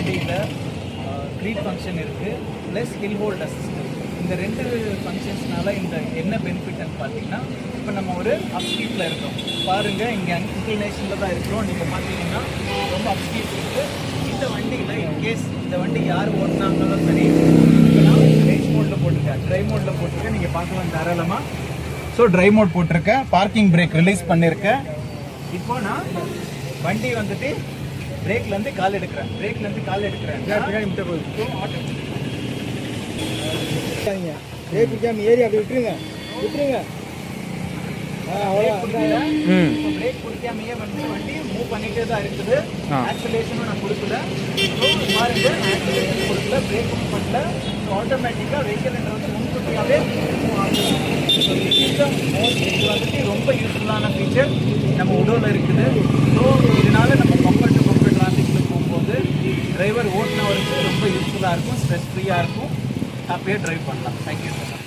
வண்டியில் greet function இருக்குது, plus hill hold assistant. இந்த 2 ஃபங்க்ஷன்ஸ்னால இந்த என்ன பெனிஃபிட்னு பார்த்தீங்கன்னா, இப்போ நம்ம ஒரு அப்ஸ்ட்ரீட்டில் இருக்கோம் பாருங்கள், இங்கே இன்க்ளினேஷனில் தான் இருக்கிறோம். நீங்கள் பார்த்தீங்கன்னா ரொம்ப அப்ஸ்ட்ரீட் இருக்குது. இந்த வண்டியில் இன்கேஸ் இந்த வண்டி யார் ஓட்டினாங்களும் சரி, இப்போ நான் ரேஸ் மோடில் போட்டிருக்கேன், ட்ரை மோடில் போட்டிருக்கேன், நீங்கள் பார்க்கலாம் தாராளமாக. ஸோ ட்ரை மோட் போட்டிருக்கேன், பார்க்கிங் பிரேக் ரிலீஸ் பண்ணியிருக்கேன். இப்போ நான் வண்டி வந்துட்டு பிரேக்லேருந்து கால் எடுக்கிறேன், ஏறி அப்படி விட்டுருங்க. பிரேக் பிடிக்காமையே வந்து வண்டி மூவ் பண்ணிட்டே தான் இருக்குது. ஆக்சிலேஷனும் நான் கொடுக்கல, பாருங்க ஆக்சிலேஷன் கொடுக்கல, பிரேக்கும் பண்ணல. ஆட்டோமேட்டிக்காக வெஹிக்கிள் வந்து முன்கூட்டியாகவே மூவ் ஆகுது. ஸோ இது வந்துட்டு ரொம்ப யூஸ்ஃபுல்லான ஃபீச்சர் நம்ம உடோவில் இருக்குது. ஸோ இதனால நம்ம கம்ஃபர்ட் டிராஃபிக்கில் போகும்போது டிரைவர் ஓட்டினவருக்கு ரொம்ப யூஸ்ஃபுல்லாக இருக்கும், ஸ்ட்ரெஸ் ஃப்ரீயாக இருக்கும், ஹாப்பியாக ட்ரைவ் பண்ணலாம். Thank you so much.